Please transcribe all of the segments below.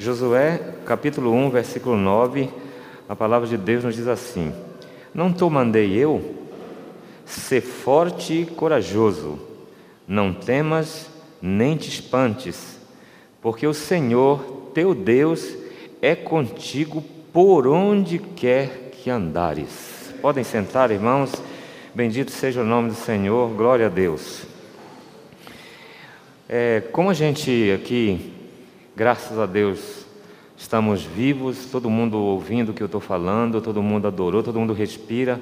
Josué, capítulo 1, versículo 9, a palavra de Deus nos diz assim: Não te mandei eu? Sê forte e corajoso, não temas nem te espantes, porque o Senhor, teu Deus, é contigo por onde quer que andares. Podem sentar, irmãos. Bendito seja o nome do Senhor, glória a Deus. Como a gente aqui, graças a Deus, estamos vivos, todo mundo ouvindo o que eu estou falando, todo mundo adorou, todo mundo respira.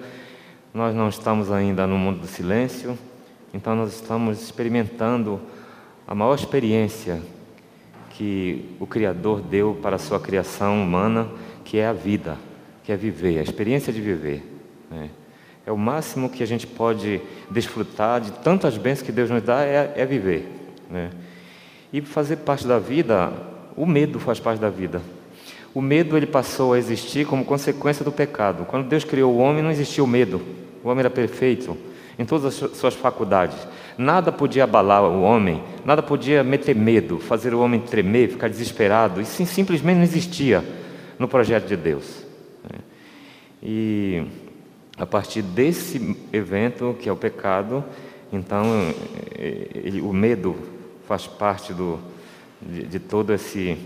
Nós não estamos ainda no mundo do silêncio, então nós estamos experimentando a maior experiência que o Criador deu para a sua criação humana, que é a vida, que é viver, a experiência de viver, né? É o máximo que a gente pode desfrutar de tantas bênçãos que Deus nos dá, é viver, né? E fazer parte da vida, o medo faz parte da vida. O medo, ele passou a existir como consequência do pecado. Quando Deus criou o homem, não existia o medo. O homem era perfeito em todas as suas faculdades. Nada podia abalar o homem, nada podia meter medo, fazer o homem tremer, ficar desesperado. Isso simplesmente não existia no projeto de Deus. E a partir desse evento, que é o pecado, então o medo faz parte de todo esse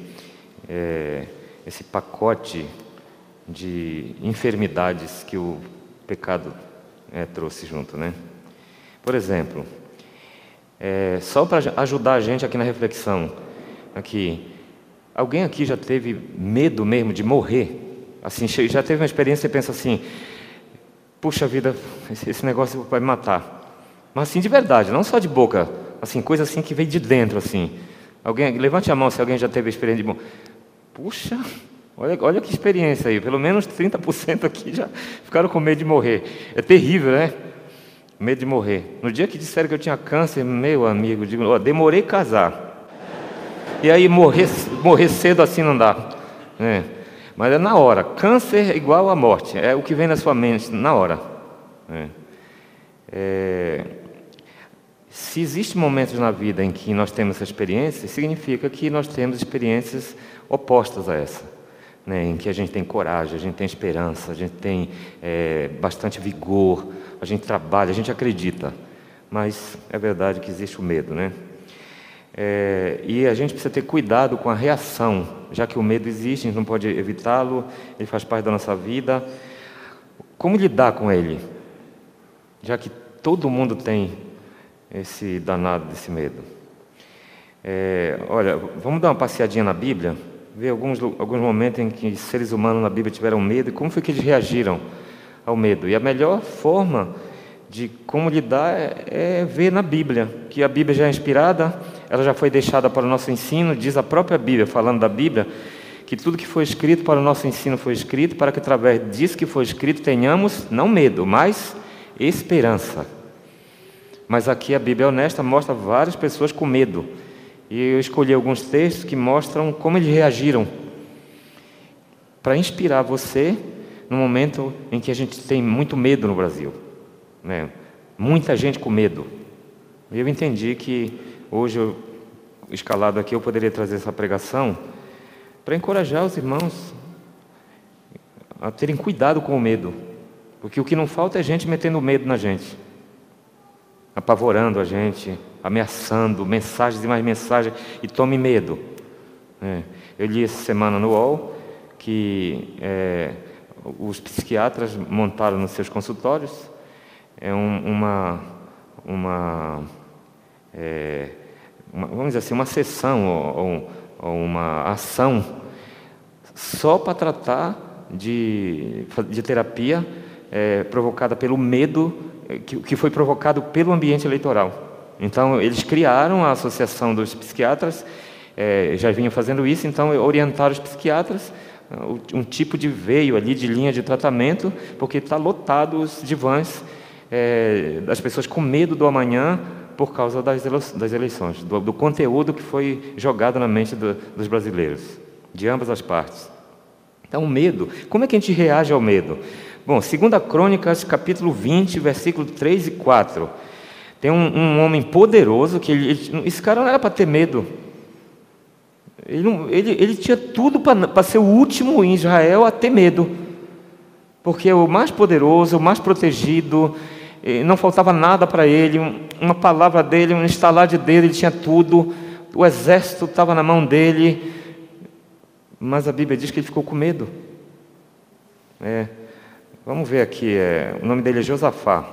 pacote de enfermidades que o pecado trouxe junto, né? Por exemplo, só para ajudar a gente aqui na reflexão, alguém aqui já teve medo mesmo de morrer? Assim, já teve uma experiência e pensa assim: puxa vida, esse negócio vai me matar. Mas assim, de verdade, não só de boca, assim, coisa assim que veio de dentro, assim. Alguém, levante a mão se alguém já teve experiência de morrer. Puxa, olha que experiência aí, pelo menos 30% aqui já ficaram com medo de morrer. É terrível, né? Medo de morrer. No dia que disseram que eu tinha câncer, meu amigo, digo, demorei a casar. E aí morrer cedo assim não dá, né? Mas é na hora. Câncer é igual à morte, é o que vem na sua mente, na hora. Se existem momentos na vida em que nós temos essa experiência, significa que nós temos experiências opostas a essa, né? Em que a gente tem coragem, a gente tem esperança, a gente tem bastante vigor, a gente trabalha, a gente acredita. Mas é verdade que existe o medo, né? E a gente precisa ter cuidado com a reação, já que o medo existe, a gente não pode evitá-lo, ele faz parte da nossa vida. Como lidar com ele? Já que todo mundo tem esse danado desse medo. Olha, vamos dar uma passeadinha na Bíblia, ver alguns momentos em que seres humanos na Bíblia tiveram medo e como foi que eles reagiram ao medo. E a melhor forma de como lidar é ver na Bíblia, que a Bíblia já é inspirada, ela já foi deixada para o nosso ensino. Diz a própria Bíblia, falando da Bíblia, que tudo que foi escrito para o nosso ensino foi escrito para que através disso que foi escrito tenhamos, não medo, mas esperança. Mas aqui a Bíblia é honesta, mostra várias pessoas com medo. E eu escolhi alguns textos que mostram como eles reagiram, para inspirar você no momento em que a gente tem muito medo no Brasil, né? Muita gente com medo. E eu entendi que hoje, escalado aqui, eu poderia trazer essa pregação para encorajar os irmãos a terem cuidado com o medo, porque o que não falta é gente metendo medo na gente, apavorando a gente, ameaçando, mensagens e mais mensagens, e tome medo. Eu li essa semana no UOL que os psiquiatras montaram nos seus consultórios vamos dizer assim, uma sessão ou uma ação só para tratar de terapia provocada pelo medo que foi provocado pelo ambiente eleitoral. Então, eles criaram a Associação dos Psiquiatras, já vinham fazendo isso, então orientaram os psiquiatras um tipo de veio ali, de linha de tratamento, porque está lotado os divãs das pessoas com medo do amanhã por causa das eleições, do conteúdo que foi jogado na mente dos brasileiros, de ambas as partes. Então, o medo, como é que a gente reage ao medo? Bom, 2 Crônicas, capítulo 20, versículo 3 e 4. Tem um homem poderoso, esse cara não era para ter medo. Ele tinha tudo para ser o último em Israel a ter medo, porque o mais poderoso, o mais protegido, não faltava nada para ele, uma palavra dele, um estalar de dedo, ele tinha tudo, o exército estava na mão dele, mas a Bíblia diz que ele ficou com medo. Vamos ver aqui, o nome dele é Josafá.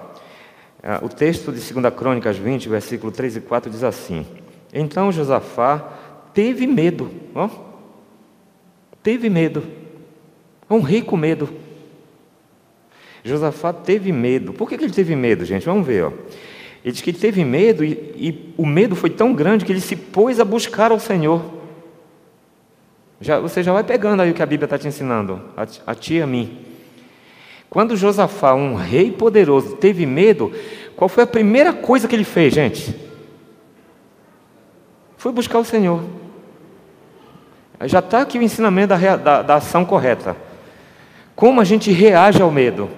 O texto de 2 Crônicas 20, versículo 3 e 4 diz assim: então Josafá teve medo, teve medo, um rei com medo. Josafá teve medo. Por que ele teve medo, gente? Vamos ver. Ele diz que ele teve medo e o medo foi tão grande que ele se pôs a buscar ao Senhor. Você já vai pegando aí o que a Bíblia está te ensinando, a ti e a mim. Quando Josafá, um rei poderoso, teve medo, qual foi a primeira coisa que ele fez, gente? Foi buscar o Senhor. Já está aqui o ensinamento da ação correta. Como a gente reage ao medo?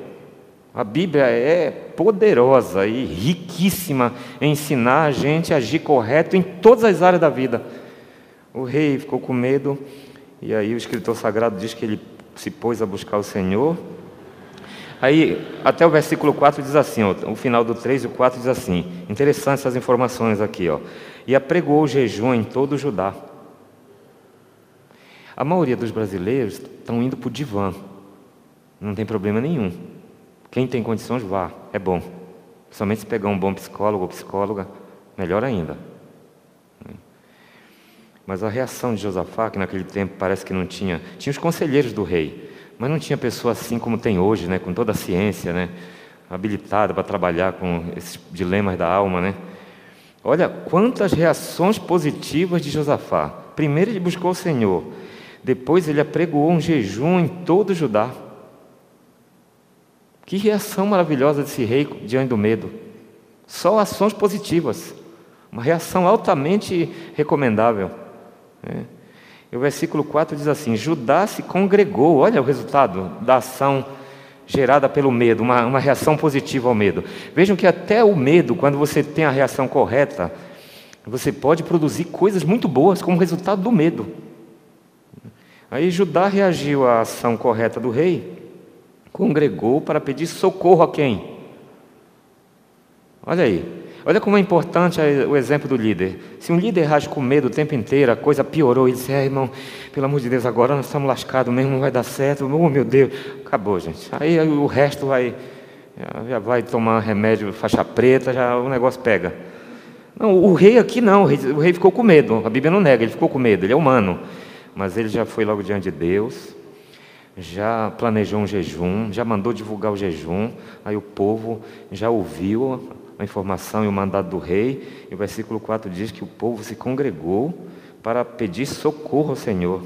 A Bíblia é poderosa e riquíssima em ensinar a gente a agir correto em todas as áreas da vida. O rei ficou com medo, e aí o escritor sagrado diz que ele se pôs a buscar o Senhor. Aí, até o versículo 4 diz assim, o final do 3 e o 4 diz assim, interessante essas informações aqui, e apregoou o jejum em todo o Judá. A maioria dos brasileiros estão indo para o divã, não tem problema nenhum. Quem tem condições, vá, é bom. Somente se pegar um bom psicólogo ou psicóloga, melhor ainda. Mas a reação de Josafá, que naquele tempo parece que não tinha os conselheiros do rei, mas não tinha pessoa assim como tem hoje, né, com toda a ciência, habilitada para trabalhar com esses dilemas da alma, Olha quantas reações positivas de Josafá. Primeiro ele buscou o Senhor, depois ele apregoou um jejum em todo o Judá. Que reação maravilhosa desse rei diante do medo. Só ações positivas, uma reação altamente recomendável. E o versículo 4 diz assim: Judá se congregou. Olha o resultado da ação gerada pelo medo, uma reação positiva ao medo. Vejam que até o medo, quando você tem a reação correta, você pode produzir coisas muito boas como resultado do medo. Aí Judá reagiu à ação correta do rei, congregou para pedir socorro a quem? Olha aí. Olha como é importante o exemplo do líder. Se um líder age com medo o tempo inteiro, a coisa piorou, ele disse: irmão, pelo amor de Deus, agora nós estamos lascados mesmo, não vai dar certo, oh meu Deus, acabou, gente. Aí o resto já vai tomar remédio faixa preta, já o negócio pega. Não, o rei aqui não, o rei ficou com medo, a Bíblia não nega, ele ficou com medo, ele é humano, mas ele já foi logo diante de Deus, já planejou um jejum, já mandou divulgar o jejum, aí o povo já ouviu a informação e o mandado do rei, e o versículo 4 diz que o povo se congregou para pedir socorro ao Senhor,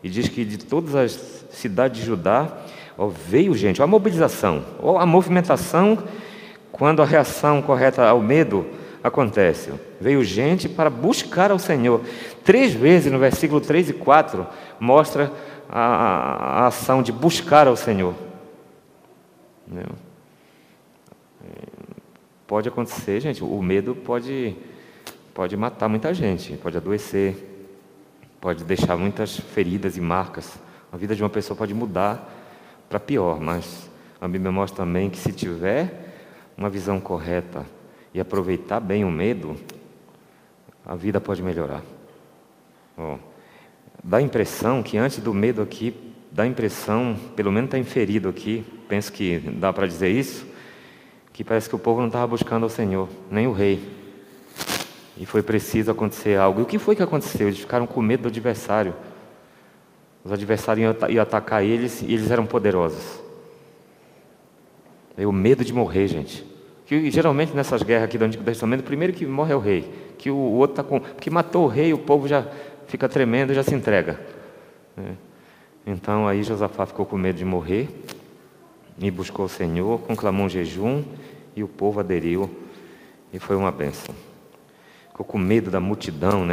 e diz que de todas as cidades de Judá, veio gente, a mobilização, a movimentação, quando a reação correta ao medo acontece, veio gente para buscar ao Senhor. 3 vezes no versículo 3 e 4 mostra a ação de buscar ao Senhor. Pode acontecer, gente, o medo pode matar muita gente, pode adoecer, pode deixar muitas feridas e marcas. A vida de uma pessoa pode mudar para pior, mas a Bíblia mostra também que se tiver uma visão correta e aproveitar bem o medo, a vida pode melhorar. Dá a impressão que antes do medo aqui, pelo menos está inferido aqui, penso que dá para dizer isso, que parece que o povo não estava buscando ao Senhor, nem o rei. E foi preciso acontecer algo. E o que foi que aconteceu? Eles ficaram com medo do adversário. Os adversários iam atacar eles e eles eram poderosos. É o medo de morrer, gente. Que geralmente nessas guerras aqui do Antigo Testamento, o primeiro que morre é o rei. Que o outro está com... Porque matou o rei, o povo já fica tremendo e já se entrega. Então aí Josafá ficou com medo de morrer e buscou o Senhor, conclamou um jejum e o povo aderiu e foi uma bênção. Ficou com medo da multidão,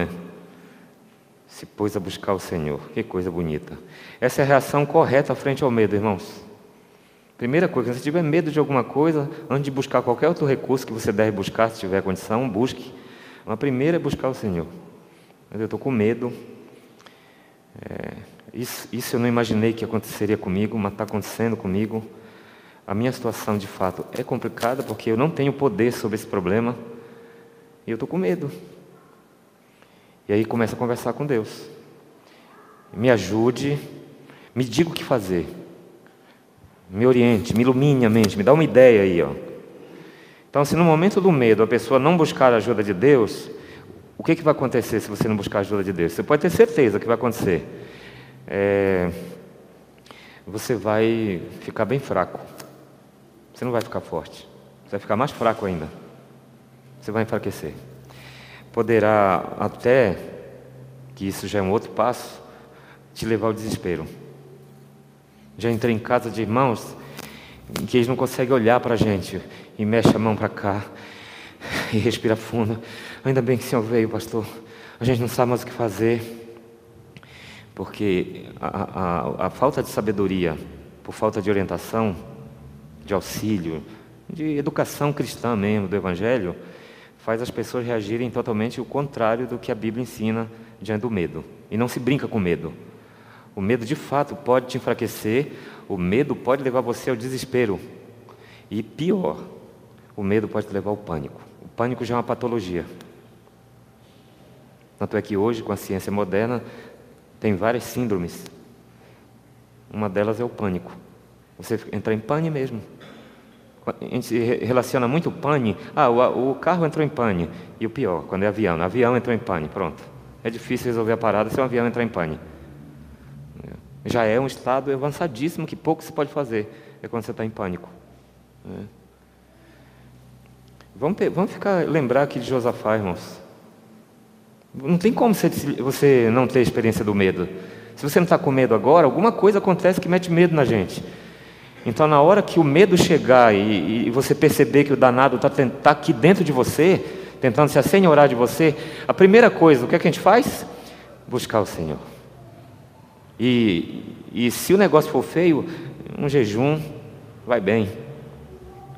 Se pôs a buscar o Senhor. Que coisa bonita. Essa é a reação correta frente ao medo, irmãos. Primeira coisa, se tiver medo de alguma coisa, antes de buscar qualquer outro recurso que você deve buscar, se tiver condição, busque. A primeira é buscar o Senhor. Mas eu estou com medo. Isso eu não imaginei que aconteceria comigo, mas está acontecendo comigo. A minha situação, de fato, é complicada, porque eu não tenho poder sobre esse problema, e eu estou com medo. E aí começo a conversar com Deus. Me ajude, me diga o que fazer. Me oriente, me ilumine a mente, me dá uma ideia aí, ó. Então, se no momento do medo a pessoa não buscar a ajuda de Deus, o que vai acontecer se você não buscar a ajuda de Deus? Você pode ter certeza que vai acontecer. Você vai ficar bem fraco. Você não vai ficar forte. Você vai ficar mais fraco ainda. Você vai enfraquecer. Poderá até, que isso já é um outro passo, te levar ao desespero. Já entrei em casa de irmãos em que eles não conseguem olhar para a gente e mexe a mão para cá e respira fundo. Ainda bem que o senhor veio, pastor. A gente não sabe mais o que fazer, porque a falta de sabedoria, por falta de orientação, de auxílio, de educação cristã mesmo, do Evangelho, faz as pessoas reagirem totalmente o contrário do que a Bíblia ensina diante do medo. E não se brinca com medo. O medo, de fato, pode te enfraquecer. O medo pode levar você ao desespero. E pior, o medo pode te levar ao pânico. O pânico já é uma patologia. Tanto é que hoje, com a ciência moderna, tem várias síndromes. Uma delas é o pânico. Você entra em pane mesmo. A gente relaciona muito pane. O carro entrou em pane. E o pior, quando é avião. O avião entrou em pane, pronto. É difícil resolver a parada se um avião entrar em pane. Já é um estado avançadíssimo que pouco se pode fazer. É quando você está em pânico. Vamos lembrar aqui de Josafá, irmãos. Não tem como você não ter experiência do medo. Se você não está com medo agora, alguma coisa acontece que mete medo na gente. Então, na hora que o medo chegar e você perceber que o danado está aqui dentro de você, tentando se assenhorar de você, a primeira coisa, o que é que a gente faz? Buscar o Senhor. E se o negócio for feio, um jejum vai bem.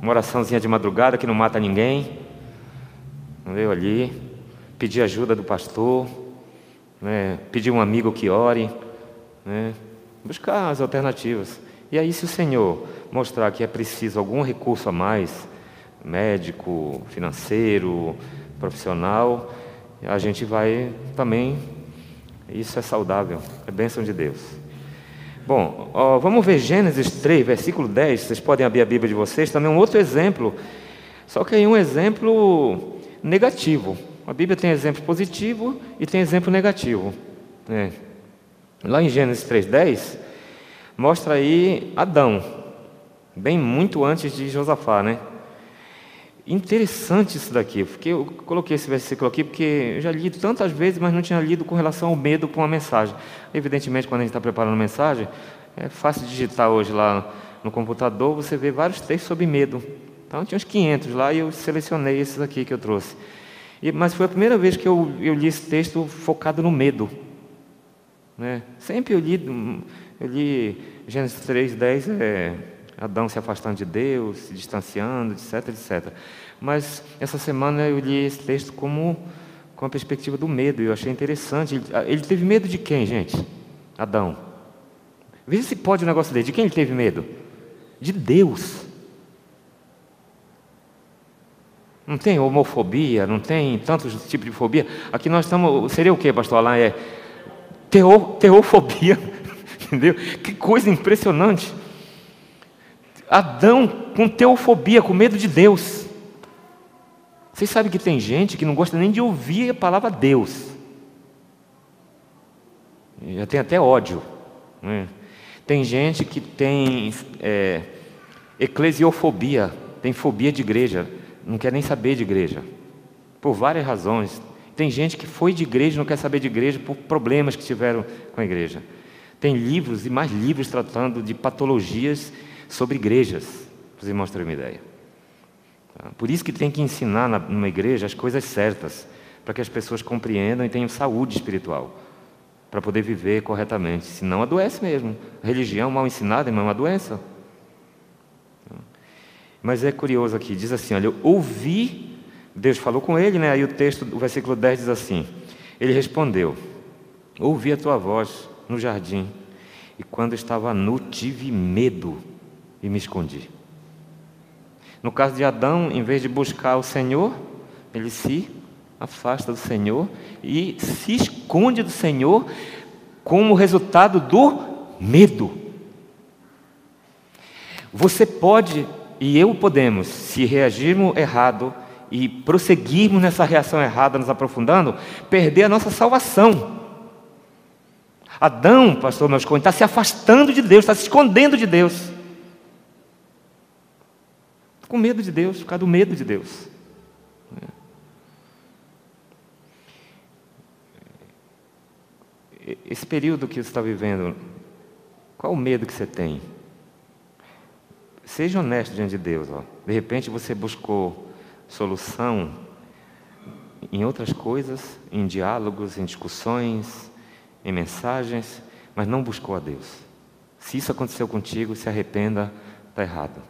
Uma oraçãozinha de madrugada que não mata ninguém. Entendeu? Ali. Pedir ajuda do pastor. Pedir um amigo que ore. Buscar as alternativas. E aí, se o Senhor mostrar que é preciso algum recurso a mais, médico, financeiro, profissional, a gente vai também. Isso é saudável, é bênção de Deus. Bom, vamos ver Gênesis 3, versículo 10. Vocês podem abrir a Bíblia de vocês. Também um outro exemplo, só que aí um exemplo negativo. A Bíblia tem exemplo positivo e tem exemplo negativo. Lá em Gênesis 3:10, mostra aí Adão, bem muito antes de Josafá, né? Interessante isso daqui, porque eu coloquei esse versículo aqui porque eu já li tantas vezes, mas não tinha lido com relação ao medo para uma mensagem. Evidentemente, quando a gente está preparando mensagem, é fácil digitar hoje lá no computador, você vê vários textos sobre medo. Então, tinha uns 500 lá e eu selecionei esses aqui que eu trouxe. Mas foi a primeira vez que eu li esse texto focado no medo. Sempre eu li Gênesis 3:10, Adão se afastando de Deus, se distanciando, etc, etc. Mas essa semana eu li esse texto com a perspectiva do medo, e eu achei interessante. Ele teve medo de quem, gente? Adão. Veja se pode um negócio dele. De quem ele teve medo? De Deus. Não tem homofobia, não tem tantos tipos de fobia. Aqui nós estamos... Seria o quê, pastor Alain? Teofobia. Entendeu? Que coisa impressionante. Adão com teofobia, com medo de Deus. Vocês sabem que tem gente que não gosta nem de ouvir a palavra Deus. Já tem até ódio. Tem gente que tem eclesiofobia, tem fobia de igreja, não quer nem saber de igreja, por várias razões. Tem gente que foi de igreja e não quer saber de igreja por problemas que tiveram com a igreja. Tem livros e mais livros tratando de patologias sobre igrejas, para os irmãos terem uma ideia. Por isso que tem que ensinar numa igreja as coisas certas, para que as pessoas compreendam e tenham saúde espiritual, para poder viver corretamente. Senão adoece mesmo. A religião mal ensinada, irmão, é uma doença. Mas é curioso aqui, diz assim, olha, eu ouvi, Deus falou com ele, né? Aí o versículo 10 diz assim, ele respondeu, ouvi a tua voz no jardim, e quando estava nu, tive medo e me escondi. No caso de Adão, em vez de buscar o Senhor, ele se afasta do Senhor e se esconde do Senhor como resultado do medo. Você pode, e eu podemos, se reagirmos errado e prosseguirmos nessa reação errada, nos aprofundando, perder a nossa salvação. Adão, pastor Meuscon, está se afastando de Deus, está se escondendo de Deus. Com medo de Deus, por causa do medo de Deus. Esse período que você está vivendo, qual o medo que você tem? Seja honesto diante de Deus. De repente você buscou solução em outras coisas, em diálogos, em discussões, em mensagens, mas não buscou a Deus. Se isso aconteceu contigo, se arrependa, está errado.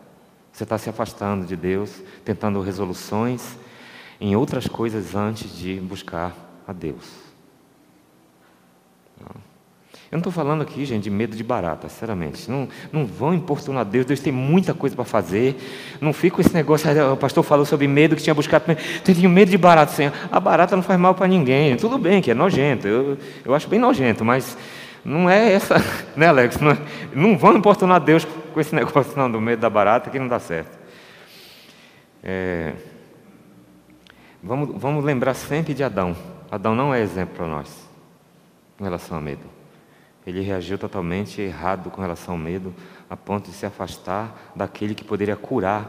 Você está se afastando de Deus, tentando resoluções em outras coisas antes de buscar a Deus. Eu não estou falando aqui, gente, de medo de barata, sinceramente. Não vão importunar Deus, Deus tem muita coisa para fazer. Não fica com esse negócio, o pastor falou sobre medo, que tinha buscado. Eu tenho medo de barata, Senhor. A barata não faz mal para ninguém. Tudo bem que é nojento, eu acho bem nojento, mas não é essa, né, Alex? Não vão importunar Deus com esse negócio não, do medo da barata, que não dá certo. Vamos lembrar sempre de Adão. Adão não é exemplo para nós em relação a medo. Ele reagiu totalmente errado com relação ao medo, a ponto de se afastar daquele que poderia curar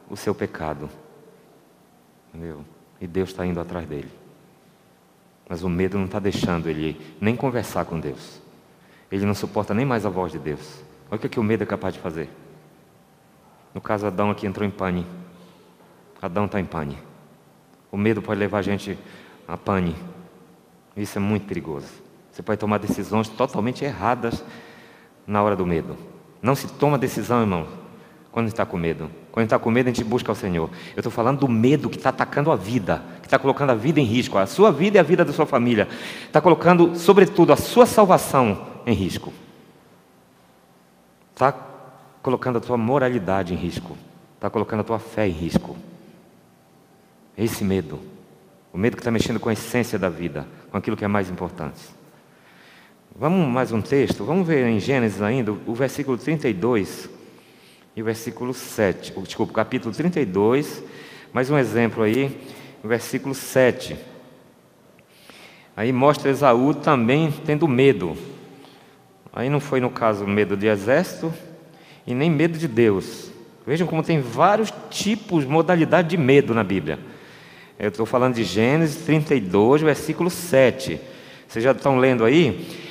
o seu pecado. Entendeu? E Deus está indo atrás dele. Mas o medo não está deixando ele nem conversar com Deus. Ele não suporta nem mais a voz de Deus. Olha o que o medo é capaz de fazer. No caso, Adão aqui entrou em pane. Adão está em pane. O medo pode levar a gente a pane. Isso é muito perigoso. Você pode tomar decisões totalmente erradas na hora do medo. Não se toma decisão, irmão, quando está com medo. Quando está com medo, a gente busca o Senhor. Eu estou falando do medo que está atacando a vida, que está colocando a vida em risco, a sua vida e a vida da sua família. Está colocando, sobretudo, a sua salvação em risco. Está colocando a tua moralidade em risco. Está colocando a tua fé em risco. Esse medo. O medo que está mexendo com a essência da vida, com aquilo que é mais importante. Vamos mais um texto, vamos ver em Gênesis ainda, o versículo 32 e o versículo 7, desculpa, capítulo 32, mais um exemplo aí, o versículo 7. Aí mostra Esaú também tendo medo. Aí não foi no caso medo de exército e nem medo de Deus. Vejam como tem vários tipos, modalidades de medo na Bíblia. Eu estou falando de Gênesis 32, versículo 7. Vocês já estão lendo aí?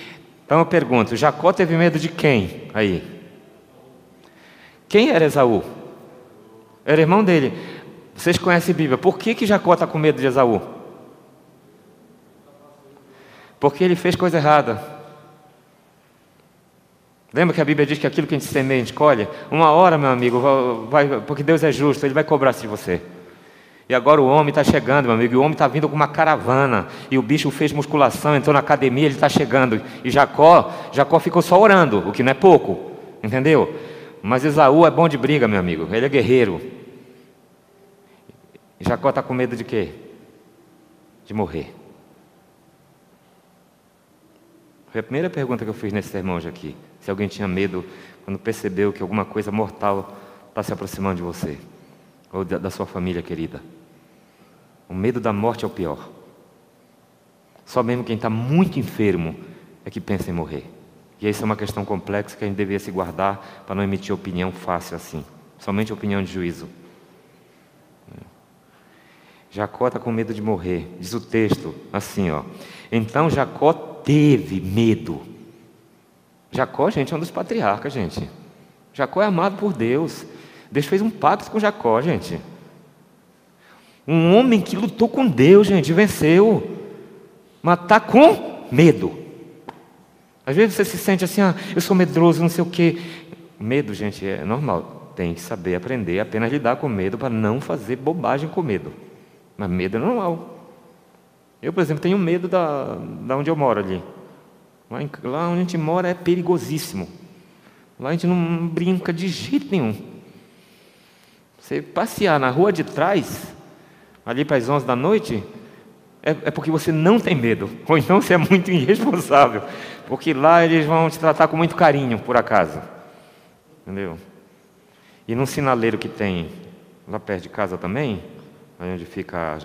Então eu pergunto, Jacó teve medo de quem aí? Quem era Esaú? Era irmão dele. Vocês conhecem a Bíblia. Por que Jacó está com medo de Esaú? Porque ele fez coisa errada. Lembra que a Bíblia diz que aquilo que a gente semeia, a gente colhe? Uma hora, meu amigo, porque Deus é justo, Ele vai cobrar de você. E agora o homem está chegando, meu amigo, e o homem está vindo com uma caravana, e o bicho fez musculação, entrou na academia, ele está chegando, e Jacó ficou só orando, o que não é pouco, entendeu? Mas Esaú é bom de briga, meu amigo, ele é guerreiro. E Jacó está com medo de quê? De morrer. Foi a primeira pergunta que eu fiz nesse sermão hoje aqui, se alguém tinha medo quando percebeu que alguma coisa mortal está se aproximando de você, ou da sua família querida. O medo da morte é o pior. Só mesmo quem está muito enfermo é que pensa em morrer. E essa é uma questão complexa que a gente deveria se guardar para não emitir opinião fácil assim. Somente opinião de juízo. Jacó está com medo de morrer. Diz o texto assim, ó. Então Jacó teve medo. Jacó, gente, é um dos patriarcas, gente. Jacó é amado por Deus. Deus fez um pacto com Jacó, gente. Um homem que lutou com Deus, gente, venceu. Mas está com medo. Às vezes você se sente assim, eu sou medroso, não sei o quê. Medo, gente, é normal. Tem que saber aprender a apenas lidar com medo para não fazer bobagem com medo. Mas medo é normal. Eu, por exemplo, tenho medo da onde eu moro ali. Lá onde a gente mora é perigosíssimo. Lá a gente não brinca de jeito nenhum. Você passear na rua de trás, ali para as 11 da noite, é porque você não tem medo. Ou então você é muito irresponsável. Porque lá eles vão te tratar com muito carinho, por acaso. Entendeu? E num sinaleiro que tem lá perto de casa também, onde fica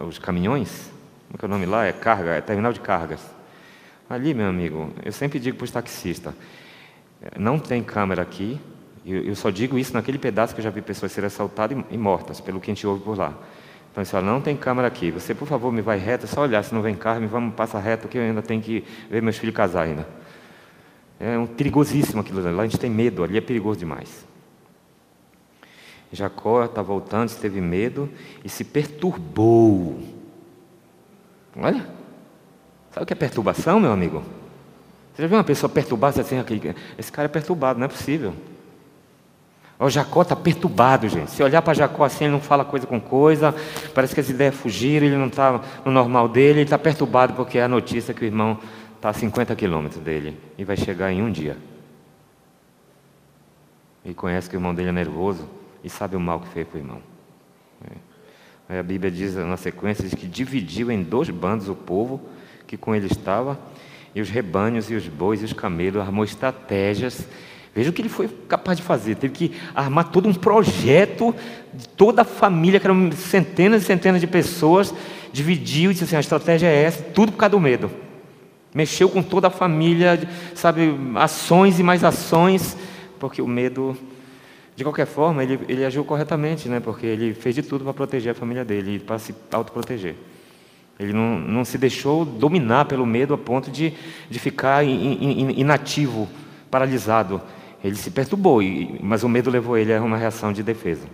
os caminhões, como é que é o nome lá? É terminal de cargas. Ali, meu amigo, eu sempre digo para os taxistas, não tem câmera aqui, eu só digo isso naquele pedaço que eu já vi pessoas serem assaltadas e mortas, pelo que a gente ouve por lá. Então, ele fala, não tem câmera aqui, você, por favor, me vai reto, é só olhar, se não vem carro, passa reto, que eu ainda tenho que ver meus filhos casar ainda. É perigosíssimo aquilo lá a gente tem medo, ali é perigoso demais. Jacó está voltando, teve medo e se perturbou. Olha, sabe o que é perturbação, meu amigo? Você já viu uma pessoa perturbada, assim, esse cara é perturbado, não é possível. O Jacó está perturbado, gente. Se olhar para Jacó assim, ele não fala coisa com coisa, parece que as ideias fugiram, ele não está no normal dele, ele está perturbado porque é a notícia que o irmão está a 50 quilômetros dele e vai chegar em um dia. E conhece que o irmão dele é nervoso e sabe o mal que fez para o irmão. Aí a Bíblia diz na sequência, diz que dividiu em 2 bandos o povo que com ele estava, e os rebanhos, e os bois, e os camelos, armou estratégias. Veja o que ele foi capaz de fazer. Teve que armar todo um projeto de toda a família, que eram centenas e centenas de pessoas, dividiu e disse assim, a estratégia é essa, tudo por causa do medo. Mexeu com toda a família, sabe, ações e mais ações, porque o medo, de qualquer forma, ele agiu corretamente, né? Porque ele fez de tudo para proteger a família dele, para se autoproteger. Ele não se deixou dominar pelo medo a ponto de ficar inativo, paralisado. Ele se perturbou, mas o medo levou ele a uma reação de defesa,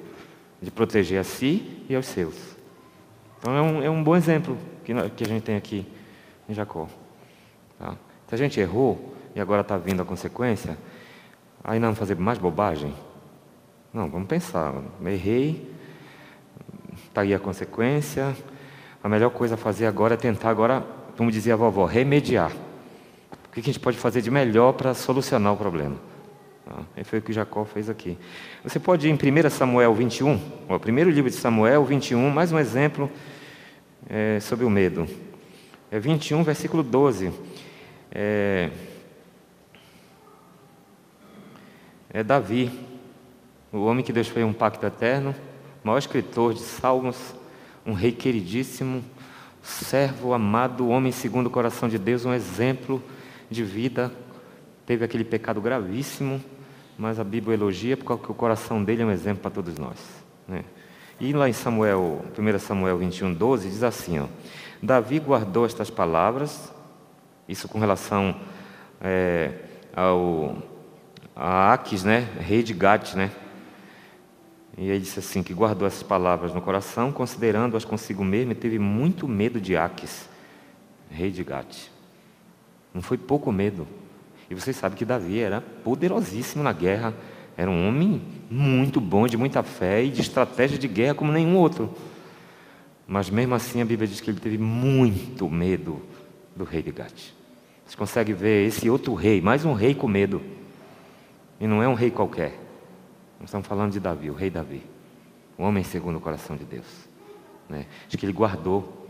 de proteger a si e aos seus. Então é um bom exemplo que a gente tem aqui em Jacó. Tá? Se a gente errou e agora está vindo a consequência, aí não vamos fazer mais bobagem? Não, vamos pensar. Errei, está aí a consequência. A melhor coisa a fazer agora é tentar, como dizia a vovó, remediar. O que a gente pode fazer de melhor para solucionar o problema? E foi o que Jacó fez aqui. Você pode ir em 1 Samuel 21, o primeiro livro de Samuel 21, mais um exemplo sobre o medo. 21, versículo 12. É Davi, o homem que Deus fez um pacto eterno, maior escritor de salmos, um rei queridíssimo, servo amado, homem segundo o coração de Deus, um exemplo de vida. Teve aquele pecado gravíssimo, mas a Bíblia elogia porque o coração dele é um exemplo para todos nós, né? E lá em 1 Samuel 21, 12, diz assim, ó, Davi guardou estas palavras, isso com relação a Aques, né, rei de Gate, né? E ele disse assim, que guardou essas palavras no coração, considerando-as consigo mesmo, e teve muito medo de Aques, rei de Gate. Não foi pouco medo. E vocês sabem que Davi era poderosíssimo na guerra, era um homem muito bom, de muita fé e de estratégia de guerra como nenhum outro. Mas mesmo assim a Bíblia diz que ele teve muito medo do rei de Gate. Vocês conseguem ver esse outro rei, mais um rei com medo. E não é um rei qualquer. Nós estamos falando de Davi, o rei Davi, o homem segundo o coração de Deus, né? Diz que ele guardou,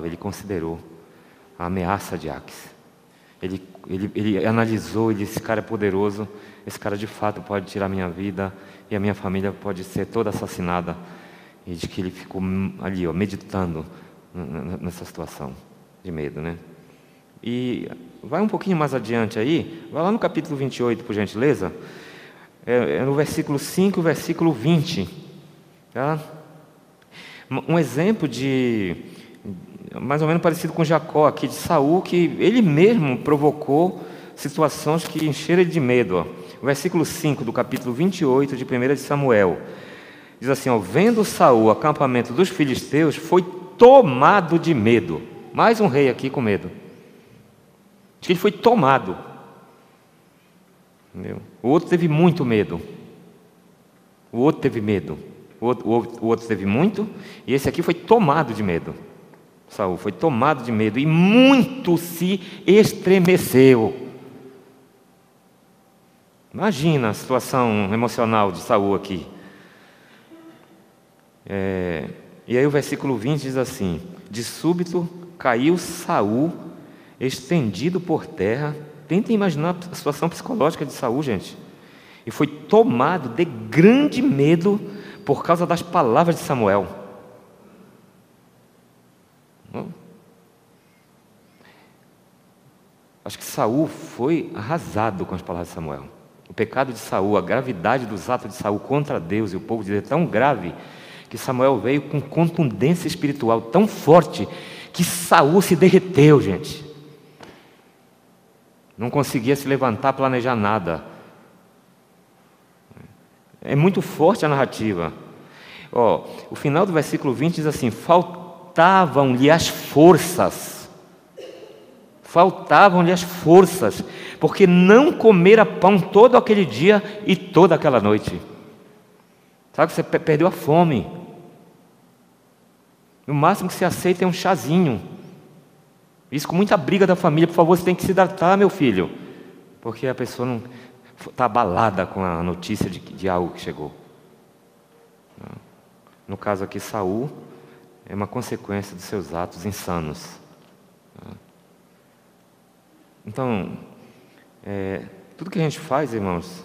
ele considerou a ameaça de Aques. Ele analisou, ele disse, esse cara é poderoso, esse cara de fato pode tirar a minha vida e a minha família pode ser toda assassinada. E diz que ele ficou ali, ó, meditando nessa situação de medo, né? E vai um pouquinho mais adiante aí, vai lá no capítulo 28, por gentileza. No versículo 5 e versículo 20. Tá? Um exemplo de mais ou menos parecido com Jacó aqui, de Saul, que ele mesmo provocou situações que encheram ele de medo. Ó. O versículo 5 do capítulo 28 de 1 de Samuel. Diz assim, ó, vendo Saul o acampamento dos filisteus, foi tomado de medo. Mais um rei aqui com medo. Diz que ele foi tomado. Entendeu? O outro teve muito medo. O outro teve medo. O outro teve muito. E esse aqui foi tomado de medo. Saul foi tomado de medo e muito se estremeceu. Imagina a situação emocional de Saul aqui. E aí o versículo 20 diz assim: de súbito caiu Saul, estendido por terra. Tentem imaginar a situação psicológica de Saul, gente. E foi tomado de grande medo por causa das palavras de Samuel. Acho que Saul foi arrasado com as palavras de Samuel. O pecado de Saul, a gravidade dos atos de Saul contra Deus e o povo de Deus é tão grave que Samuel veio com contundência espiritual tão forte que Saul se derreteu, gente. Não conseguia se levantar, planejar nada. É muito forte a narrativa. O final do versículo 20 diz assim: faltavam-lhe as forças. Faltavam-lhe as forças, porque não comera pão todo aquele dia e toda aquela noite. Sabe que você perdeu a fome. No máximo que você aceita é um chazinho. Isso com muita briga da família: por favor, você tem que se hidratar, meu filho. Porque a pessoa não está abalada com a notícia de algo que chegou. No caso aqui, Saul é uma consequência dos seus atos insanos. Então, tudo que a gente faz, irmãos,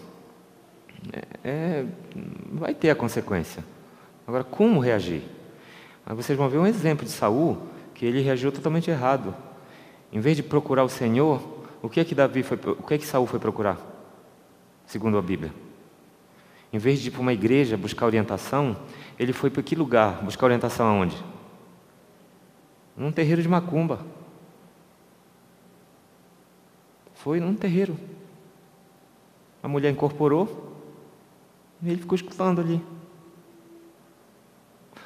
vai ter a consequência. Agora, como reagir? Aí vocês vão ver um exemplo de Saul, que ele reagiu totalmente errado. Em vez de procurar o Senhor, o que é que Saul foi procurar? Segundo a Bíblia. Em vez de ir para uma igreja buscar orientação, ele foi para que lugar? Buscar orientação aonde? Num terreiro de macumba. Foi num terreiro. A mulher incorporou e ele ficou escutando ali.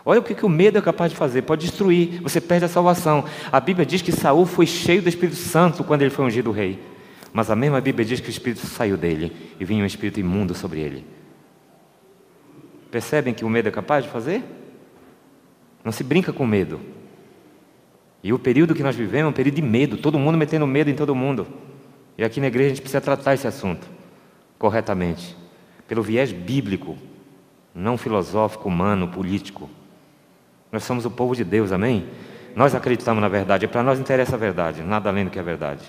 Olha o que o medo é capaz de fazer. Pode destruir, você perde a salvação. A Bíblia diz que Saul foi cheio do Espírito Santo quando ele foi ungido rei. Mas a mesma Bíblia diz que o Espírito saiu dele e vinha um espírito imundo sobre ele. Percebem que o medo é capaz de fazer? Não se brinca com medo. E o período que nós vivemos é um período de medo. Todo mundo metendo medo em todo mundo. E aqui na igreja a gente precisa tratar esse assunto corretamente, pelo viés bíblico, não filosófico, humano, político. Nós somos o povo de Deus, amém? Nós acreditamos na verdade, e para nós interessa a verdade, nada além do que a verdade.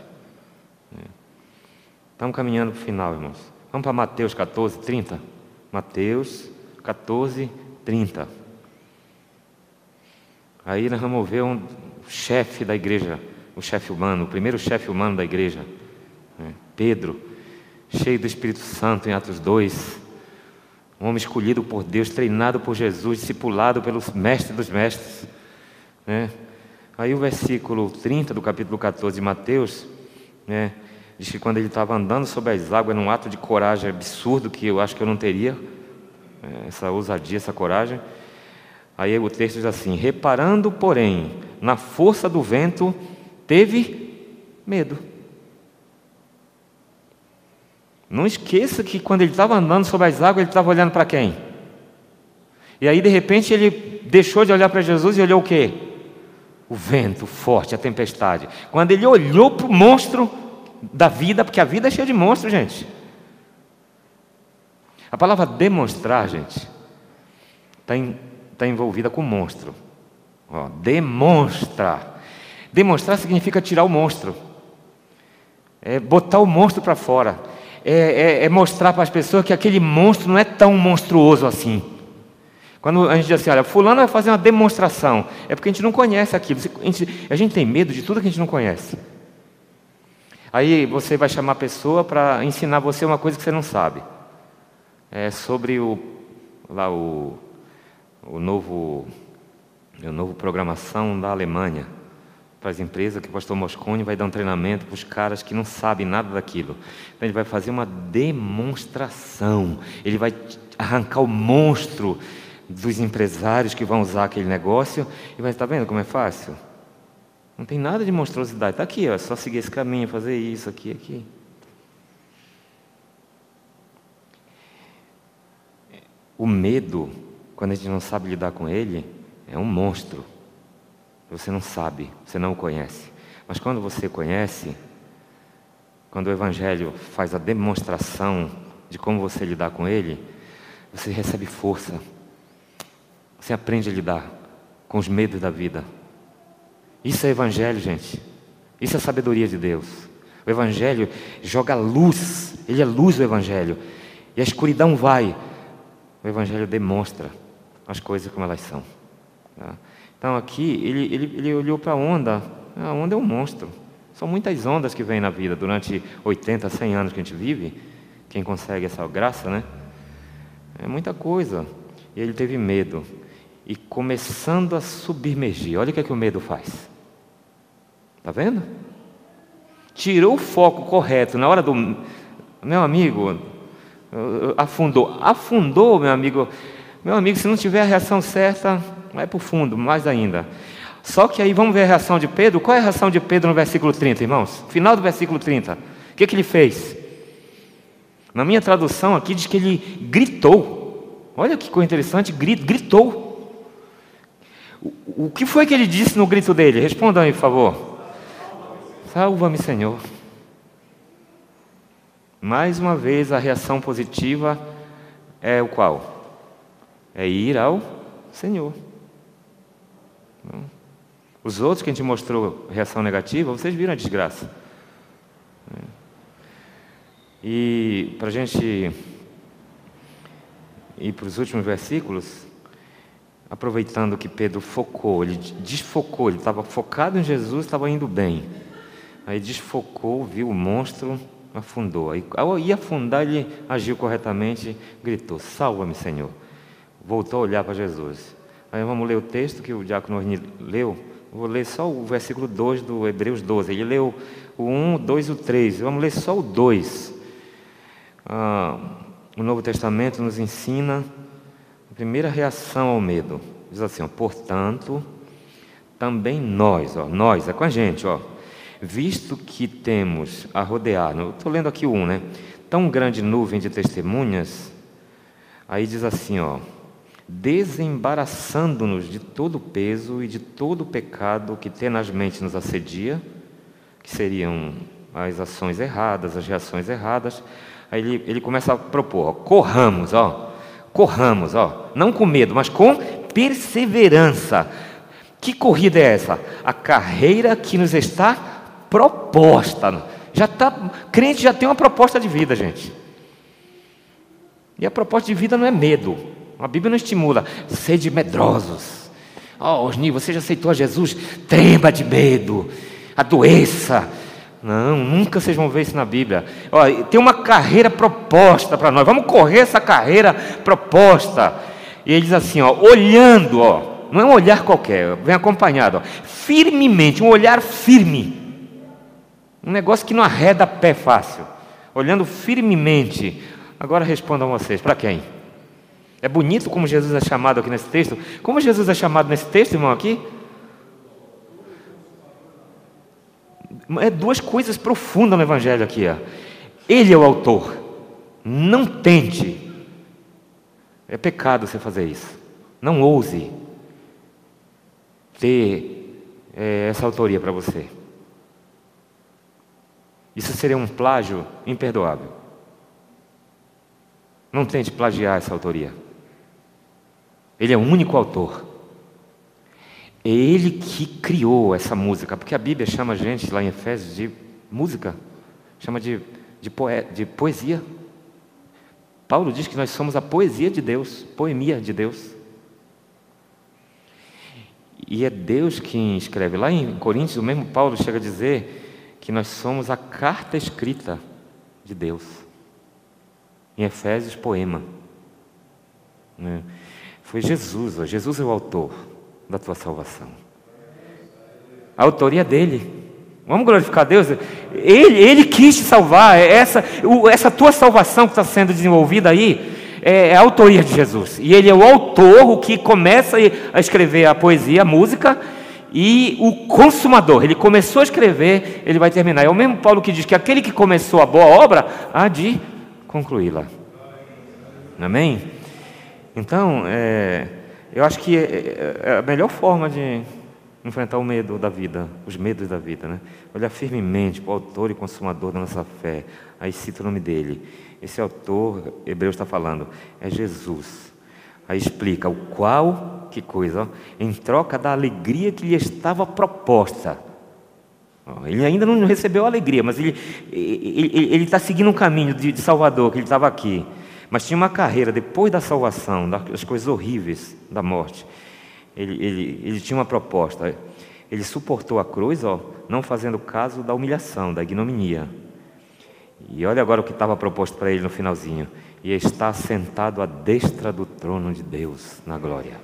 Estamos caminhando para o final, irmãos. Vamos para Mateus 14, 30. Mateus 14, 30. Aí nós vamos ver um chefe da igreja, o chefe humano, o primeiro chefe humano da igreja, Pedro, cheio do Espírito Santo em Atos 2, um homem escolhido por Deus, treinado por Jesus, discipulado pelos mestres dos mestres, Aí o versículo 30 do capítulo 14 de Mateus, diz que quando ele estava andando sobre as águas, num ato de coragem absurdo, que eu acho que eu não teria, essa ousadia, essa coragem. Aí o texto diz assim: reparando, porém, na força do vento, teve medo. Não esqueça que quando ele estava andando sobre as águas, ele estava olhando para quem? E aí de repente ele deixou de olhar para Jesus e olhou o quê? O vento forte, a tempestade. Quando ele olhou para o monstro da vida, porque a vida é cheia de monstros, gente. A palavra demonstrar, gente, está envolvida com monstro. Demonstrar. Demonstrar significa tirar o monstro. É botar o monstro para fora. É mostrar para as pessoas que aquele monstro não é tão monstruoso assim. Quando a gente diz assim: olha, fulano vai fazer uma demonstração, é porque a gente não conhece aquilo. A gente tem medo de tudo que a gente não conhece. Aí você vai chamar a pessoa para ensinar você uma coisa que você não sabe. É sobre a nova programação da Alemanha para as empresas, que o pastor Moscone vai dar um treinamento para os caras que não sabem nada daquilo. Então ele vai fazer uma demonstração. Ele vai arrancar o monstro dos empresários que vão usar aquele negócio e vai estar vendo como é fácil? Não tem nada de monstruosidade. Está aqui, é só seguir esse caminho, fazer isso, aqui. O medo, quando a gente não sabe lidar com ele, é um monstro. Você não sabe, você não o conhece. Mas quando você conhece, quando o Evangelho faz a demonstração de como você lidar com ele, você recebe força. Você aprende a lidar com os medos da vida. Isso é Evangelho, gente. Isso é sabedoria de Deus. O Evangelho joga luz. Ele é luz, o Evangelho. E a escuridão vai. O Evangelho demonstra as coisas como elas são. Tá? Então aqui, ele olhou para a onda. A onda é um monstro. São muitas ondas que vêm na vida durante 80, 100 anos que a gente vive. Quem consegue essa graça, né? É muita coisa. E ele teve medo. E começando a submergir. Olha o que é que o medo faz. Está vendo? Tirou o foco correto na hora do... Meu amigo, afundou, meu amigo. Meu amigo, se não tiver a reação certa, vai para o fundo, mais ainda. Só que aí vamos ver a reação de Pedro. Qual é a reação de Pedro no versículo 30, irmãos? Final do versículo 30. O que ele fez? Na minha tradução aqui diz que ele gritou. Olha que coisa interessante, gritou. O que foi que ele disse no grito dele? Respondam aí, por favor. Salva-me, Senhor. Mais uma vez, a reação positiva é o qual? É ir ao Senhor. Os outros que a gente mostrou reação negativa, vocês viram a desgraça. E para a gente ir para os últimos versículos, aproveitando que Pedro focou, ele desfocou, ele estava focado em Jesus, estava indo bem. Aí desfocou, viu o monstro, afundou. Aí, ao ir afundar, ele agiu corretamente, gritou: salva-me, Senhor. Voltou a olhar para Jesus. Aí vamos ler o texto que o diácono Orni leu. Vou ler só o versículo 2 do Hebreus 12. Ele leu o 1, o 2 e o 3. Vamos ler só o 2. O Novo Testamento nos ensina a primeira reação ao medo. Diz assim, portanto, também nós é com a gente, visto que temos a rodear, estou lendo aqui o 1, né? Tão grande nuvem de testemunhas, aí diz assim, desembaraçando-nos de todo o peso e de todo o pecado que tenazmente nos assedia, que seriam as ações erradas, as reações erradas. Aí ele começa a propor, corramos, não com medo, mas com perseverança. Que corrida é essa? A carreira que nos está proposta. Crente já tem uma proposta de vida, gente. E a proposta de vida não é medo. A Bíblia não estimula, sede medrosos. Osni, você já aceitou a Jesus? Trema de medo, adoeça. Não, nunca vocês vão ver isso na Bíblia. Tem uma carreira proposta para nós. Vamos correr essa carreira proposta. E ele diz assim, olhando, não é um olhar qualquer, vem acompanhado, firmemente, um olhar firme. Um negócio que não arreda pé fácil. Olhando firmemente. Agora respondam vocês, para quem? É bonito como Jesus é chamado aqui nesse texto. Como Jesus é chamado nesse texto, irmão, aqui? É duas coisas profundas no Evangelho aqui. Ele é o autor. Não tente. É pecado você fazer isso. Não ouse ter essa autoria para você. Isso seria um plágio imperdoável. Não tente plagiar essa autoria. Ele é o único autor. É ele que criou essa música, porque a Bíblia chama a gente, lá em Efésios, de música, chama de poesia. Paulo diz que nós somos a poesia de Deus, poemia de Deus. E é Deus quem escreve. Lá em Coríntios, o mesmo Paulo chega a dizer que nós somos a carta escrita de Deus. Em Efésios, poema. Foi Jesus, Jesus é o autor da tua salvação. A autoria dele. Vamos glorificar a Deus? Ele quis te salvar. Essa tua salvação que está sendo desenvolvida aí é a autoria de Jesus. E ele é o autor, o que começa a escrever a poesia, a música, e o consumador. Ele começou a escrever, ele vai terminar. É o mesmo Paulo que diz que aquele que começou a boa obra há de concluí-la. Amém? Então, eu acho que a melhor forma de enfrentar o medo da vida, os medos da vida, né? Olhar firmemente para o autor e consumador da nossa fé. Aí cita o nome dele. Esse autor, Hebreus está falando, é Jesus. Aí explica o qual, que coisa, ó, em troca da alegria que lhe estava proposta. Ele ainda não recebeu a alegria, mas ele está seguindo um caminho de Salvador, que ele estava aqui. Mas tinha uma carreira depois da salvação, das coisas horríveis da morte. Ele tinha uma proposta. Ele suportou a cruz, ó, não fazendo caso da humilhação, da ignominia. E olha agora o que estava proposto para ele no finalzinho. E está sentado à destra do trono de Deus, na glória.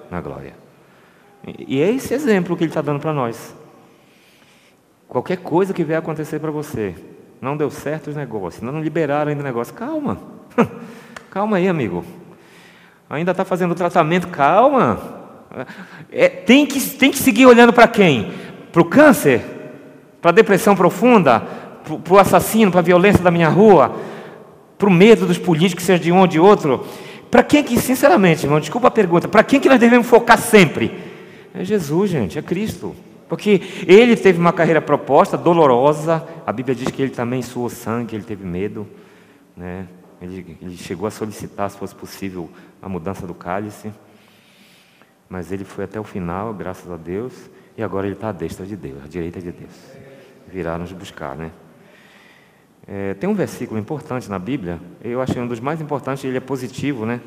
Na glória. E é esse exemplo que ele está dando para nós. Qualquer coisa que vier acontecer para você, não deu certo os negócios, não liberaram ainda o negócio, calma. Calma aí, amigo. Ainda está fazendo o tratamento, calma. Tem que seguir olhando para quem? Para o câncer? Para a depressão profunda? Para o assassino? Para a violência da minha rua? Para o medo dos políticos, seja de um ou de outro? Para quem que, sinceramente, irmão, desculpa a pergunta, para quem que nós devemos focar sempre? É Jesus, gente, é Cristo. Porque ele teve uma carreira proposta, dolorosa. A Bíblia diz que ele também suou sangue, ele teve medo, né? Ele chegou a solicitar, se fosse possível, a mudança do cálice. Mas ele foi até o final, graças a Deus. E agora ele está à destra de Deus, à direita de Deus. Virá nos buscar, né? Tem um versículo importante na Bíblia. Eu achei um dos mais importantes, ele é positivo, né?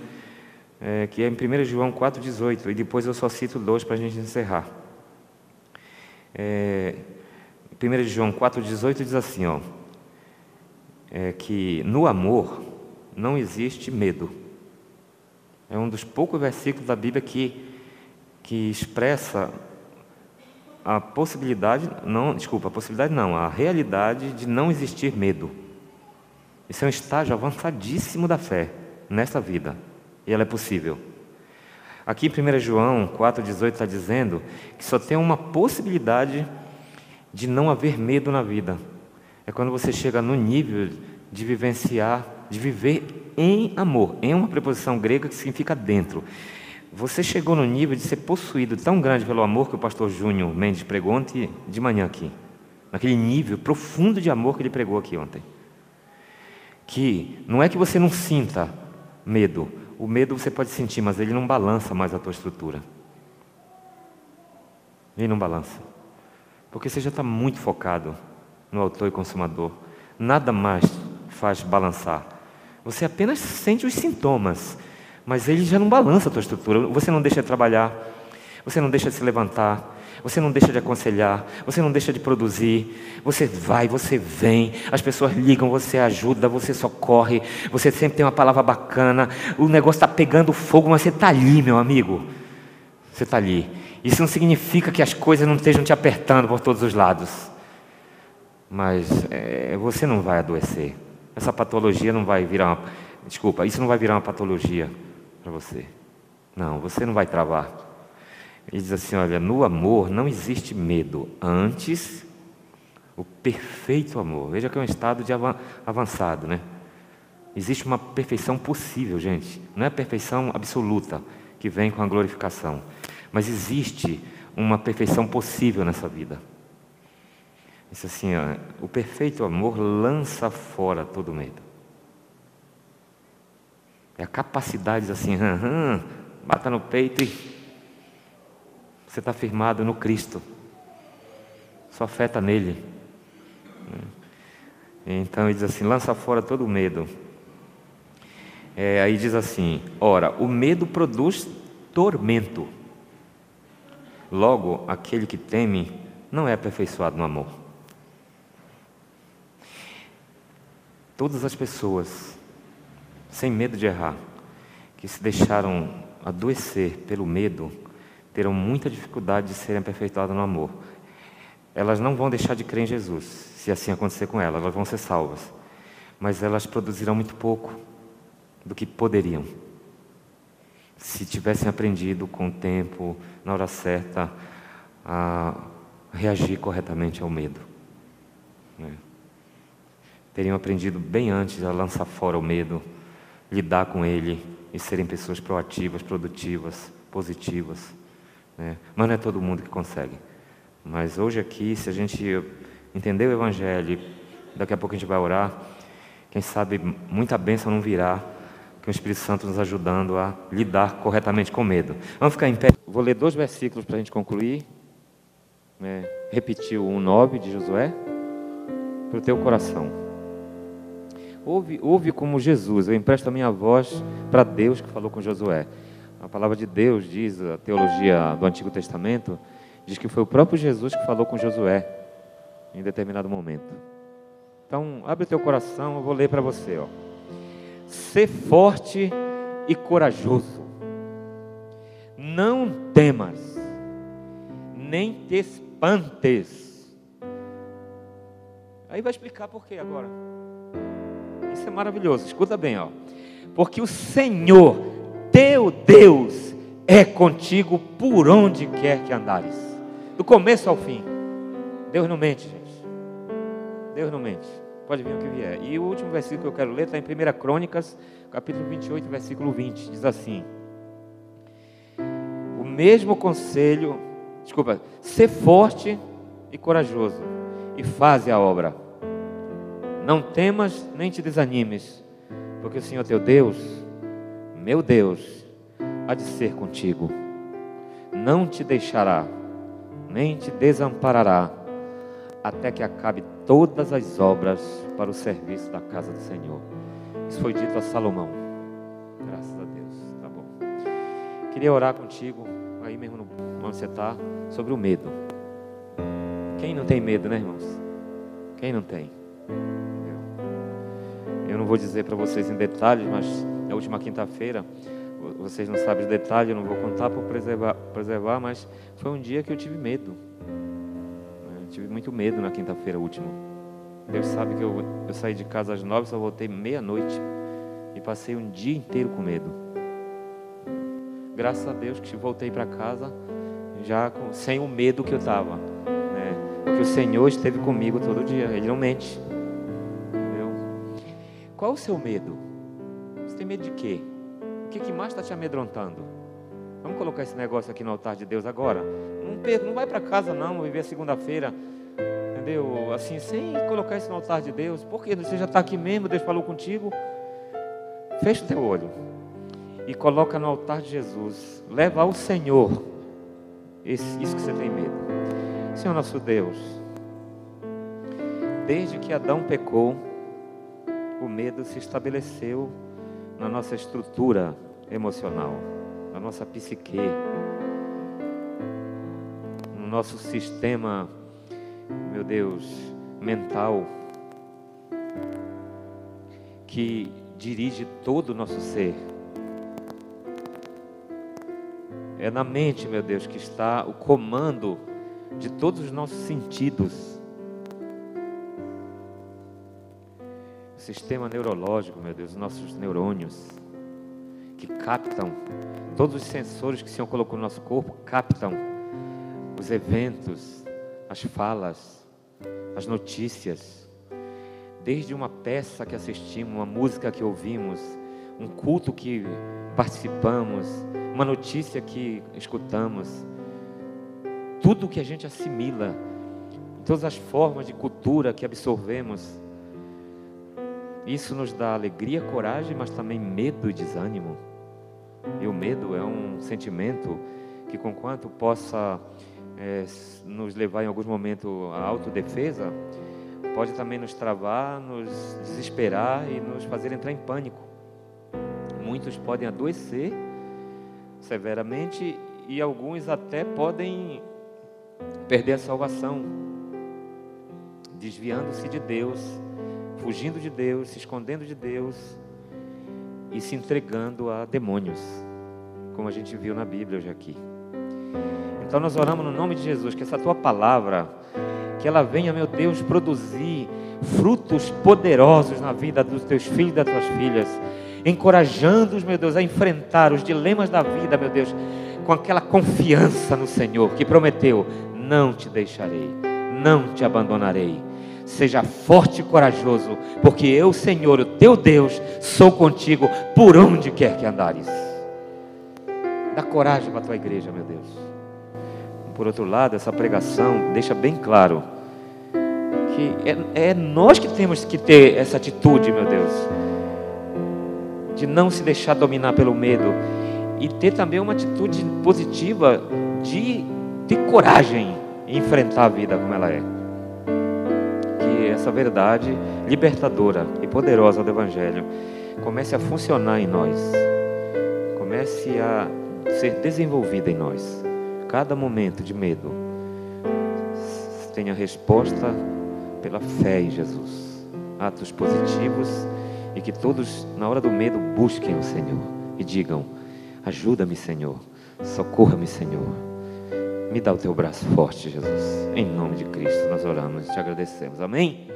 Que é em 1 João 4,18. E depois eu só cito 2 para a gente encerrar. 1 João 4,18 diz assim, ó, que no amor não existe medo. É um dos poucos versículos da Bíblia que expressa a possibilidade, a realidade de não existir medo. Isso é um estágio avançadíssimo da fé nesta vida, e ela é possível. Aqui em 1 João 4,18 está dizendo que só tem uma possibilidade de não haver medo na vida. É quando você chega no nível de vivenciar, de viver em amor. Em uma preposição grega que significa dentro. Você chegou no nível de ser possuído tão grande pelo amor que o pastor Júnior Mendes pregou ontem de manhã aqui. Naquele nível profundo de amor que ele pregou aqui ontem. Que não é que você não sinta medo. O medo você pode sentir, mas ele não balança mais a tua estrutura. Ele não balança. Porque você já está muito focado no autor e consumador. Nada mais faz balançar. Você apenas sente os sintomas, mas ele já não balança a tua estrutura. Você não deixa de trabalhar, você não deixa de se levantar, você não deixa de aconselhar, você não deixa de produzir, você vai, você vem, as pessoas ligam, você ajuda, você socorre, você sempre tem uma palavra bacana, o negócio está pegando fogo, mas você está ali, meu amigo, você está ali. Isso não significa que as coisas não estejam te apertando por todos os lados, mas você não vai adoecer, essa patologia não vai virar isso não vai virar uma patologia para você, não, você não vai travar. Ele diz assim, olha, no amor não existe medo, antes o perfeito amor. Veja que é um estado de avançado, né? Existe uma perfeição possível, gente. Não é a perfeição absoluta que vem com a glorificação, mas existe uma perfeição possível nessa vida. Diz assim, ó, o perfeito amor lança fora todo medo. É a capacidade de assim, bata no peito e você está firmado no Cristo. Sua fé está nele. Então ele diz assim, lança fora todo o medo. Aí diz assim, ora, o medo produz tormento. Logo, aquele que teme não é aperfeiçoado no amor. Todas as pessoas, sem medo de errar, que se deixaram adoecer pelo medo, terão muita dificuldade de serem aperfeiçoadas no amor. Elas não vão deixar de crer em Jesus, se assim acontecer com elas, elas vão ser salvas. Mas elas produzirão muito pouco do que poderiam, se tivessem aprendido com o tempo, na hora certa, a reagir corretamente ao medo. Teriam aprendido bem antes a lançar fora o medo, lidar com ele e serem pessoas proativas, produtivas, positivas. né? Mas não é todo mundo que consegue. Mas hoje aqui, se a gente entender o Evangelho, daqui a pouco a gente vai orar, quem sabe muita bênção não virá, que o Espírito Santo nos ajudando a lidar corretamente com medo. Vamos ficar em pé. Vou ler 2 versículos para a gente concluir. Repetir o 1:9 de Josué. Para o teu coração. Ouve como Jesus. Eu empresto a minha voz para Deus que falou com Josué. A palavra de Deus diz, a teologia do Antigo Testamento, diz que foi o próprio Jesus que falou com Josué em determinado momento. Então, abre o teu coração, eu vou ler para você. Ser forte e corajoso. Não temas, nem te espantes. Aí vai explicar por quê agora. Isso é maravilhoso, escuta bem, porque o Senhor, teu Deus, é contigo por onde quer que andares. Do começo ao fim. Deus não mente, gente. Deus não mente. Pode vir o que vier. E o último versículo que eu quero ler está em 1 Crônicas, capítulo 28, versículo 20. Diz assim: o mesmo conselho, ser forte e corajoso, e faze a obra. Não temas nem te desanimes, porque o Senhor teu Deus, meu Deus, há de ser contigo. Não te deixará, nem te desamparará, até que acabe todas as obras para o serviço da casa do Senhor. Isso foi dito a Salomão. Graças a Deus, tá bom. Queria orar contigo, aí mesmo onde você está, sobre o medo. Quem não tem medo, né, irmãos? Quem não tem? Eu não vou dizer para vocês em detalhes, mas na última quinta-feira, vocês não sabem os detalhes, eu não vou contar por preservar, mas foi um dia que eu tive medo. Eu tive muito medo na quinta-feira última. Deus sabe que eu saí de casa às 9, só voltei meia-noite e passei um dia inteiro com medo. Graças a Deus que voltei para casa já sem o medo que eu estava, né? Porque o Senhor esteve comigo todo dia, Ele não mente. Entendeu? Qual o seu medo? Você tem medo de quê? O que mais está te amedrontando? Vamos colocar esse negócio aqui no altar de Deus agora? Não vai para casa não, viver a segunda-feira, entendeu? Assim, sem colocar isso no altar de Deus. Por quê? Você já está aqui mesmo, Deus falou contigo. Fecha o teu olho e coloca no altar de Jesus. Leva ao Senhor isso que você tem medo. Senhor nosso Deus, desde que Adão pecou, o medo se estabeleceu na nossa estrutura emocional, na nossa psique, no nosso sistema, meu Deus, mental, que dirige todo o nosso ser. É na mente, meu Deus, que está o comando de todos os nossos sentidos. O sistema neurológico, meu Deus, os nossos neurônios, que captam, todos os sensores que o Senhor colocou no nosso corpo, captam os eventos, as falas, as notícias. Desde uma peça que assistimos, uma música que ouvimos, um culto que participamos, uma notícia que escutamos, tudo que a gente assimila, todas as formas de cultura que absorvemos, isso nos dá alegria, coragem, mas também medo e desânimo. E o medo é um sentimento que, conquanto possa nos levar em alguns momentos à autodefesa, pode também nos travar, nos desesperar e nos fazer entrar em pânico. Muitos podem adoecer severamente e alguns até podem perder a salvação, desviando-se de Deus, fugindo de Deus, se escondendo de Deus e se entregando a demônios, como a gente viu na Bíblia hoje aqui. Então nós oramos no nome de Jesus, que essa tua palavra, que ela venha, meu Deus, produzir frutos poderosos na vida dos teus filhos e das tuas filhas, encorajando-os, meu Deus, a enfrentar os dilemas da vida, meu Deus, com aquela confiança no Senhor, que prometeu: não te deixarei, não te abandonarei. Seja forte e corajoso, porque eu, Senhor, o teu Deus, sou contigo por onde quer que andares. Dá coragem para a tua igreja, meu Deus. Por outro lado, essa pregação deixa bem claro que é nós que temos que ter essa atitude, meu Deus, de não se deixar dominar pelo medo e ter também uma atitude positiva de ter coragem em enfrentar a vida como ela é. Que essa verdade libertadora e poderosa do Evangelho comece a funcionar em nós, comece a ser desenvolvida em nós. Cada momento de medo tenha resposta pela fé em Jesus, atos positivos, e que todos na hora do medo busquem o Senhor e digam: ajuda-me, Senhor, socorra-me, Senhor, me dá o teu braço forte, Jesus. Em nome de Cristo nós oramos e te agradecemos. Amém?